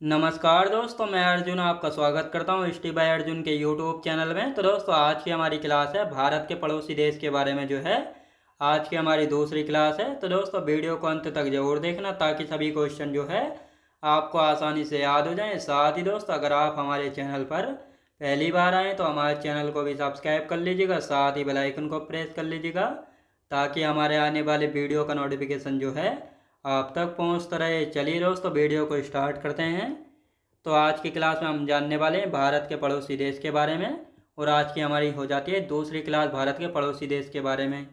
नमस्कार दोस्तों, मैं अर्जुन आपका स्वागत करता हूँ स्टी बाय अर्जुन के यूट्यूब चैनल में। तो दोस्तों, आज की हमारी क्लास है भारत के पड़ोसी देश के बारे में जो है आज की हमारी दूसरी क्लास है। तो दोस्तों, वीडियो को अंत तक जरूर देखना ताकि सभी क्वेश्चन जो है आपको आसानी से याद हो जाएं। साथ ही दोस्तों, अगर आप हमारे चैनल पर पहली बार आएँ तो हमारे चैनल को भी सब्सक्राइब कर लीजिएगा, साथ ही बेल आइकन को प्रेस कर लीजिएगा ताकि हमारे आने वाले वीडियो का नोटिफिकेशन जो है आप तक पहुंचता रहे। चलिए दोस्तों, वीडियो को स्टार्ट करते हैं। तो आज की क्लास में हम जानने वाले हैं भारत के पड़ोसी देश के बारे में, और आज की हमारी हो जाती है दूसरी क्लास भारत के पड़ोसी देश के बारे में।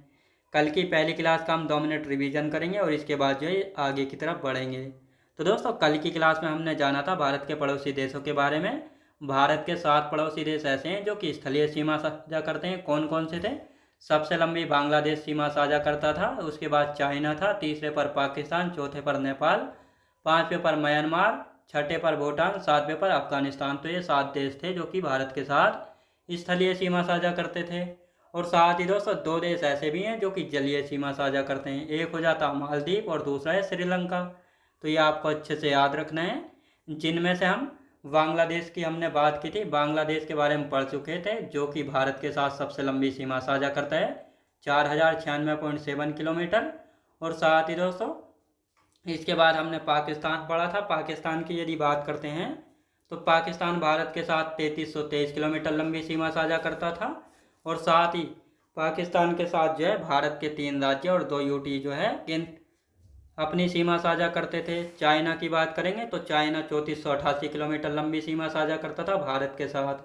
कल की पहली क्लास का हम 2 मिनट रिवीजन करेंगे और इसके बाद जो है आगे की तरफ बढ़ेंगे। तो दोस्तों, कल की क्लास में हमने जाना था भारत के पड़ोसी देशों के बारे में। भारत के 7 पड़ोसी देश ऐसे हैं जो कि स्थलीय सीमा साझा करते हैं। कौन कौन से थे? सबसे लंबी बांग्लादेश सीमा साझा करता था, उसके बाद चाइना था, तीसरे पर पाकिस्तान, चौथे पर नेपाल, पांचवें पर म्यांमार, छठे पर भूटान, सातवें पर अफगानिस्तान। तो ये 7 देश थे जो कि भारत के साथ स्थलीय सीमा साझा करते थे। और साथ ही दोस्तों, 2 देश ऐसे भी हैं जो कि जलीय सीमा साझा करते हैं। एक हो जाता मालदीव और दूसरा है श्रीलंका। तो ये आपको अच्छे से याद रखना है। जिनमें से हम बांग्लादेश की हमने बात की थी, बांग्लादेश के बारे में पढ़ चुके थे, जो कि भारत के साथ सबसे लंबी सीमा साझा करता है, 4096.7 किलोमीटर। और साथ ही दोस्तों, इसके बाद हमने पाकिस्तान पढ़ा था। पाकिस्तान की यदि बात करते हैं तो पाकिस्तान भारत के साथ 3323 किलोमीटर लंबी सीमा साझा करता था। और साथ ही पाकिस्तान के साथ जो है भारत के 3 राज्य और 2 यूटी जो है इन अपनी सीमा साझा करते थे। चाइना की बात करेंगे तो चाइना 3488 किलोमीटर लंबी सीमा साझा करता था भारत के साथ।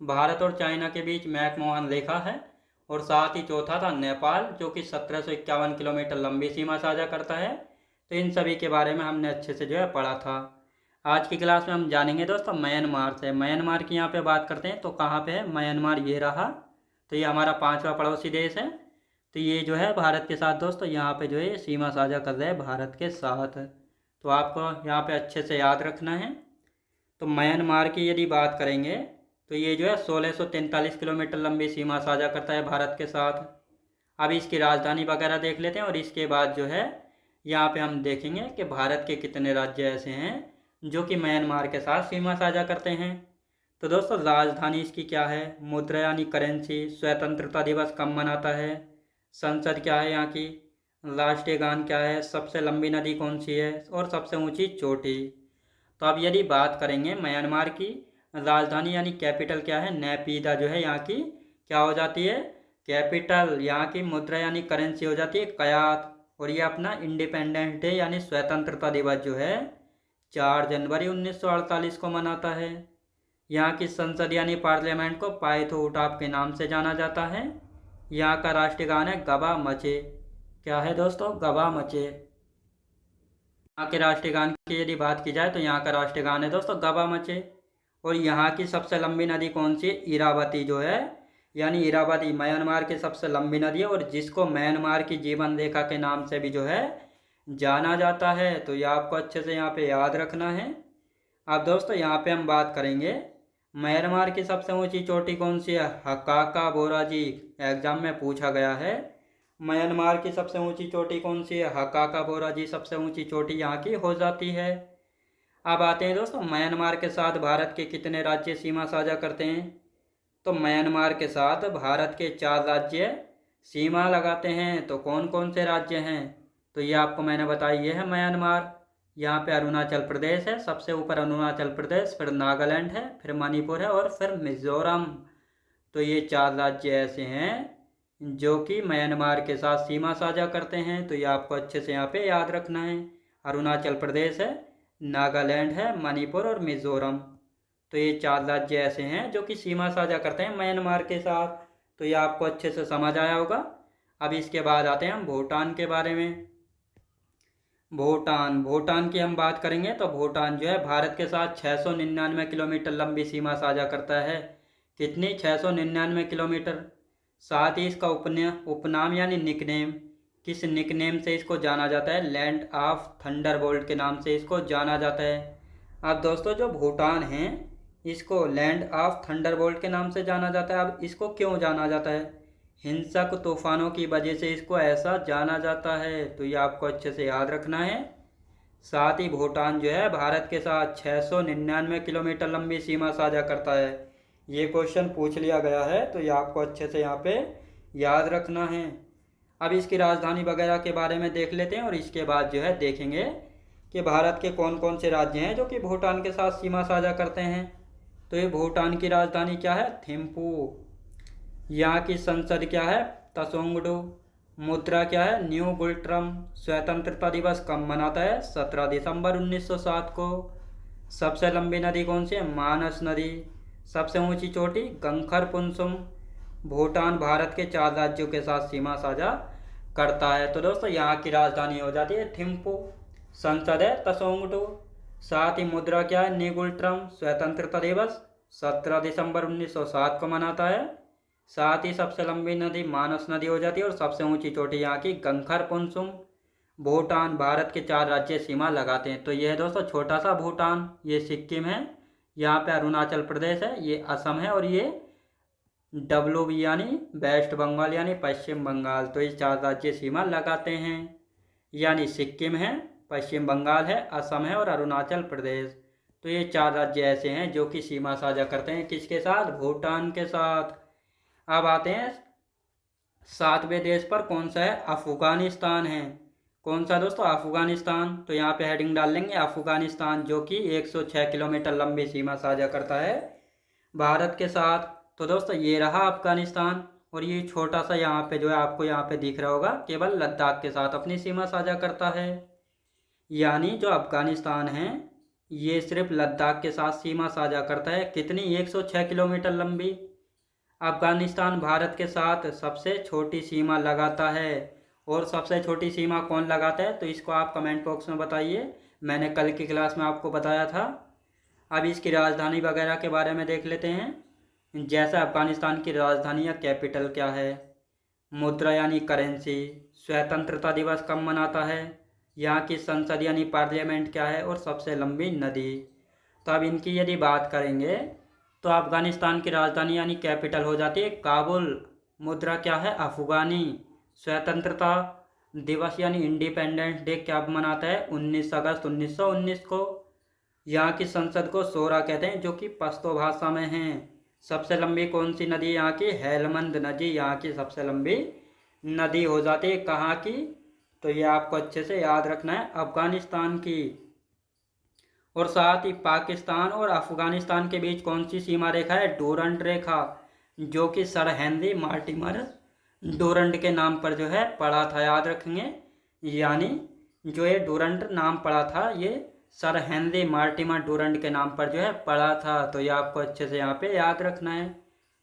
भारत और चाइना के बीच मैकमोहन रेखा है। और साथ ही चौथा था नेपाल, जो कि 1751 किलोमीटर लंबी सीमा साझा करता है। तो इन सभी के बारे में हमने अच्छे से जो है पढ़ा था। आज की क्लास में हम जानेंगे दोस्तों म्यांमार से। म्यांमार की यहाँ पे बात करते हैं तो कहाँ पे है म्यांमार? ये रहा। तो ये हमारा 5वां पड़ोसी देश है। तो ये जो है भारत के साथ दोस्तों यहाँ पे जो है सीमा साझा कर रहे हैं भारत के साथ। तो आपको यहाँ पे अच्छे से याद रखना है। तो म्यांमार की यदि बात करेंगे तो ये जो है 1643 किलोमीटर लंबी सीमा साझा करता है भारत के साथ। अब इसकी राजधानी वगैरह देख लेते हैं और इसके बाद जो है यहाँ पे हम देखेंगे कि भारत के कितने राज्य ऐसे हैं जो कि म्यांमार के साथ सीमा साझा करते हैं। तो दोस्तों, राजधानी इसकी क्या है? मुद्रा यानी करेंसी। स्वतंत्रता दिवस कब मनाता है? संसद क्या है यहाँ की? राष्ट्रीय गान क्या है? सबसे लंबी नदी कौन सी है? और सबसे ऊंची चोटी। तो अब यदि बात करेंगे म्यांमार की राजधानी यानी कैपिटल क्या है? नैपीदा जो है यहाँ की क्या हो जाती है? कैपिटल। यहाँ की मुद्रा यानी करेंसी हो जाती है कयात। और ये अपना इंडिपेंडेंस डे यानी स्वतंत्रता दिवस जो है 4 जनवरी 1948 को मनाता है। यहाँ की संसद यानी पार्लियामेंट को पायथोटाप के नाम से जाना जाता है। यहाँ का राष्ट्रीय गान है गबा मचे। क्या है दोस्तों? गबा मचे। यहाँ के राष्ट्रीय गान की यदि बात की जाए तो यहाँ का राष्ट्रीय गान है दोस्तों गबा मचे। और यहाँ की सबसे लंबी नदी कौन सी है? इरावती जो है, यानी इरावती म्यांमार की सबसे लंबी नदी है और जिसको म्यांमार की जीवन रेखा के नाम से भी जो है जाना जाता है। तो ये आपको अच्छे से यहाँ पे याद रखना है। अब दोस्तों, यहाँ पे हम बात करेंगे म्यांमार की सबसे ऊंची चोटी कौन सी है? हकाका बोराजी। एग्जाम में पूछा गया है म्यांमार की सबसे ऊंची चोटी कौन सी है? हकाका बोराजी सबसे ऊंची चोटी यहाँ की हो जाती है। अब आते हैं दोस्तों, म्यांमार के साथ भारत के कितने राज्य सीमा साझा करते हैं? तो म्यांमार के साथ भारत के 4 राज्य सीमा लगाते हैं। तो कौन कौन से राज्य हैं? तो ये आपको मैंने बताया, ये है म्यांमार। यहाँ पे अरुणाचल प्रदेश है, सबसे ऊपर अरुणाचल प्रदेश, फिर नागालैंड है, फिर मणिपुर है और फिर मिजोरम। तो ये 4 राज्य ऐसे हैं जो कि म्यांमार के साथ सीमा साझा करते हैं। तो ये आपको अच्छे से यहाँ पे याद रखना है। अरुणाचल प्रदेश है, नागालैंड है, मणिपुर और मिजोरम। तो ये 4 राज्य ऐसे हैं जो कि सीमा साझा करते हैं म्यांमार के साथ। तो ये आपको अच्छे से समझ आया होगा। अब इसके बाद आते हैं हम भूटान के बारे में। भूटान की हम बात करेंगे तो भूटान जो है भारत के साथ 699 किलोमीटर लंबी सीमा साझा करता है। कितनी? 699 किलोमीटर। साथ ही इसका उपनाम यानी निकनेम, किस निकनेम से इसको जाना जाता है? लैंड ऑफ थंडरबोल्ट के नाम से इसको जाना जाता है। अब दोस्तों, जो भूटान है इसको लैंड ऑफ थंडरबोल्ट के नाम से जाना जाता है। अब इसको क्यों जाना जाता है? हिंसक तूफानों की वजह से इसको ऐसा जाना जाता है। तो ये आपको अच्छे से याद रखना है। साथ ही भूटान जो है भारत के साथ 699 किलोमीटर लंबी सीमा साझा करता है। ये क्वेश्चन पूछ लिया गया है, तो ये आपको अच्छे से यहाँ पे याद रखना है। अब इसकी राजधानी वगैरह के बारे में देख लेते हैं और इसके बाद जो है देखेंगे कि भारत के कौन कौन से राज्य हैं जो कि भूटान के साथ सीमा साझा करते हैं। तो ये भूटान की राजधानी क्या है? थिम्पू। यहाँ की संसद क्या है? तसोंगडू। मुद्रा क्या है? न्यू गुल्ट्रम। स्वतंत्रता दिवस कब मनाता है? 17 दिसंबर 1907 को। सबसे लंबी नदी कौन सी है? मानस नदी। सबसे ऊंची चोटी गंखर पुनसुम। भूटान भारत के 4 राज्यों के साथ सीमा साझा करता है। तो दोस्तों यहाँ की राजधानी हो जाती है थिम्पू, संसद है तसोंगडू, साथ ही मुद्रा क्या है? निगुल्ट्रम। स्वतंत्रता दिवस 17 दिसंबर 1907 को मनाता है। साथ ही सबसे लंबी नदी मानस नदी हो जाती है और सबसे ऊंची चोटी यहाँ की गंखर पुनसुम। भूटान भारत के 4 राज्य सीमा लगाते हैं। तो ये है दोस्तों छोटा सा भूटान, ये सिक्किम है, यहाँ पे अरुणाचल प्रदेश है, ये असम है और ये WB यानी वेस्ट बंगाल यानी पश्चिम बंगाल। तो ये 4 राज्य सीमा लगाते हैं, यानी सिक्किम है, पश्चिम बंगाल है, असम है और अरुणाचल प्रदेश। तो ये 4 राज्य ऐसे हैं जो कि सीमा साझा करते हैं किसके साथ? भूटान के साथ। अब आते हैं 7वें देश पर, कौन सा है? अफगानिस्तान है। कौन सा दोस्तों? अफगानिस्तान। तो यहाँ पे हेडिंग डाल लेंगे अफगानिस्तान, जो कि 106 किलोमीटर लंबी सीमा साझा करता है भारत के साथ। तो दोस्तों ये रहा अफगानिस्तान, और ये छोटा सा यहाँ पे जो है आपको यहाँ पे दिख रहा होगा, केवल लद्दाख के साथ अपनी सीमा साझा करता है। यानी जो अफगानिस्तान है ये सिर्फ लद्दाख के साथ सीमा साझा करता है। कितनी? 106 किलोमीटर लंबी। अफगानिस्तान भारत के साथ सबसे छोटी सीमा लगाता है। और सबसे छोटी सीमा कौन लगाता है? तो इसको आप कमेंट बॉक्स में बताइए, मैंने कल की क्लास में आपको बताया था। अब इसकी राजधानी वगैरह के बारे में देख लेते हैं। जैसे अफगानिस्तान की राजधानी या कैपिटल क्या है? मुद्रा यानी करेंसी। स्वतंत्रता दिवस कब मनाता है? यहाँ की संसद यानी पार्लियामेंट क्या है? और सबसे लंबी नदी। तो अब इनकी यदि बात करेंगे तो अफगानिस्तान की राजधानी यानी कैपिटल हो जाती है काबुल। मुद्रा क्या है? अफगानी। स्वतंत्रता दिवस यानी इंडिपेंडेंस डे कब मनाता है? 19 अगस्त 1919 को। यहाँ की संसद को शोरा कहते हैं, जो कि पश्तो भाषा में है। सबसे लंबी कौन सी नदी यहाँ की? हेलमंद नदी यहाँ की सबसे लंबी नदी हो जाती है। कहाँ की? तो ये आपको अच्छे से याद रखना है, अफगानिस्तान की। और साथ ही पाकिस्तान और अफगानिस्तान के बीच कौन सी सीमा रेखा है? डोरंड रेखा, जो कि सर हेनरी मार्टिमर डोरंड के नाम पर जो है पड़ा था, याद रखेंगे। यानी जो ये डोरंड नाम पड़ा था, ये सर हेनरी मार्टिमर डोरंड के नाम पर जो है पड़ा था। तो ये आपको अच्छे से यहाँ पे याद रखना है।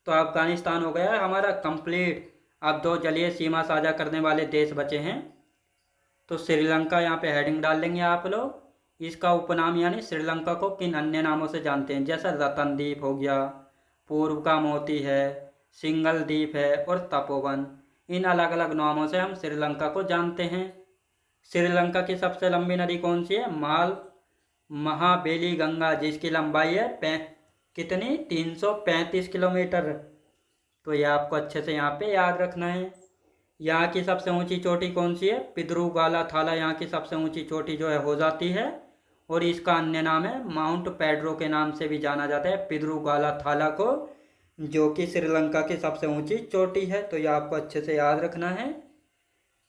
तो अफगानिस्तान हो गया है हमारा कंप्लीट। अब 2 जलीय सीमा साझा करने वाले देश बचे हैं। तो श्रीलंका यहाँ पे हेडिंग डाल लेंगे आप लोग। इसका उपनाम यानी श्रीलंका को किन अन्य नामों से जानते हैं? जैसा रतन द्वीप हो गया, पूर्व का मोती है, सिंगल द्वीप है और तपोवन। इन अलग अलग नामों से हम श्रीलंका को जानते हैं। श्रीलंका की सबसे लंबी नदी कौन सी है? महाबेली गंगा, जिसकी लंबाई है कितनी? 335 किलोमीटर। तो ये आपको अच्छे से यहाँ पे याद रखना है। यहाँ की सबसे ऊंची चोटी कौन सी है? पिद्रुगाला थाला यहाँ की सबसे ऊंची चोटी जो है हो जाती है, और इसका अन्य नाम है माउंट पेड्रो के नाम से भी जाना जाता है, पिद्रुगाला थाला को, जो कि श्रीलंका की सबसे ऊंची चोटी है। तो ये आपको अच्छे से याद रखना है।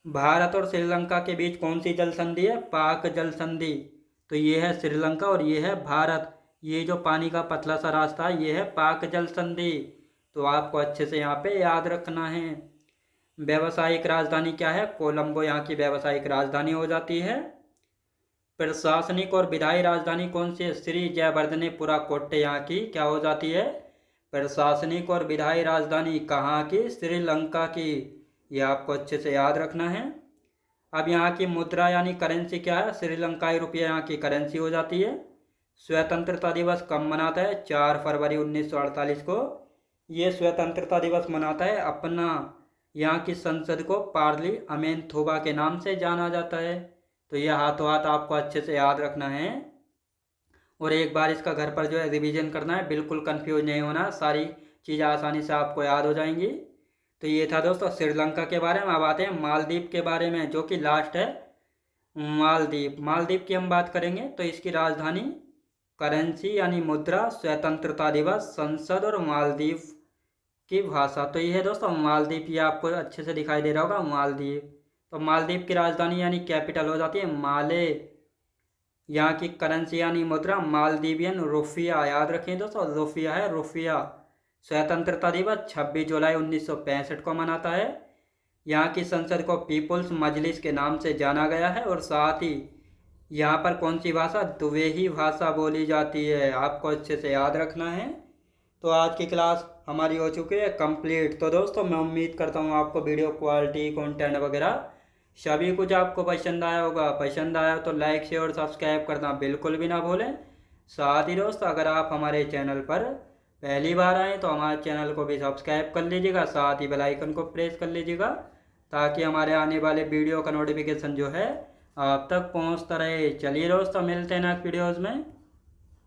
भारत और श्रीलंका के बीच कौन सी जल संधि है? पाक जल संधि। तो ये है श्रीलंका और ये है भारत। ये जो पानी का पतला सा रास्ता है ये है पाक जल संधि। तो आपको अच्छे से यहाँ पे याद रखना है। व्यावसायिक राजधानी क्या है? कोलंबो यहाँ की व्यावसायिक राजधानी हो जाती है। प्रशासनिक और विधायी राजधानी कौन सी है? श्री जयवर्धनेपुरा कोट्टे यहाँ की क्या हो जाती है? प्रशासनिक और विधायी राजधानी। कहाँ की? श्रीलंका की। यह आपको अच्छे से याद रखना है। अब यहाँ की मुद्रा यानी करेंसी क्या है? श्रीलंकाई रुपया यहाँ की करेंसी हो जाती है। स्वतंत्रता दिवस कब मनाता है? 4 फरवरी 1948 को ये स्वतंत्रता दिवस मनाता है। अपना यहाँ की संसद को पार्लियामेंथोबा के नाम से जाना जाता है। तो यह हाथों हाथ आपको अच्छे से याद रखना है, और एक बार इसका घर पर जो है रिवीजन करना है, बिल्कुल कंफ्यूज नहीं होना, सारी चीज़ें आसानी से आपको याद हो जाएंगी। तो ये था दोस्तों श्रीलंका के बारे में। अब आते हैं मालदीव के बारे में, जो कि लास्ट है। मालदीव। मालदीव की हम बात करेंगे तो इसकी राजधानी, करेंसी यानी मुद्रा, स्वतंत्रता दिवस, संसद और मालदीव की भाषा। तो ये है दोस्तों मालदीव, ये आपको अच्छे से दिखाई दे रहा होगा मालदीव। तो मालदीव की राजधानी यानी कैपिटल हो जाती है माले। यहाँ की करेंसी यानी मुद्रा मालदीवियन रुपया, याद रखें दोस्तों रुपया है रुपया। स्वतंत्रता दिवस 26 जुलाई 1965 को मनाता है। यहाँ की संसद को पीपुल्स मजलिस के नाम से जाना गया है। और साथ ही यहाँ पर कौन सी भाषा, दुवेही भाषा बोली जाती है, आपको अच्छे से याद रखना है। तो आज की क्लास हमारी हो चुकी है कंप्लीट। तो दोस्तों मैं उम्मीद करता हूँ आपको वीडियो क्वालिटी, कंटेंट वगैरह सभी कुछ आपको पसंद आया होगा। पसंद आया तो लाइक शेयर और सब्सक्राइब करना बिल्कुल भी ना भूलें। साथ ही दोस्तों अगर आप हमारे चैनल पर पहली बार आएँ तो हमारे चैनल को भी सब्सक्राइब कर लीजिएगा, साथ ही बेल आइकन को प्रेस कर लीजिएगा ताकि हमारे आने वाले वीडियो का नोटिफिकेशन जो है आप तक पहुंचता रहे। चलिए दोस्तों मिलते हैं नेक्स्ट वीडियोज़ में।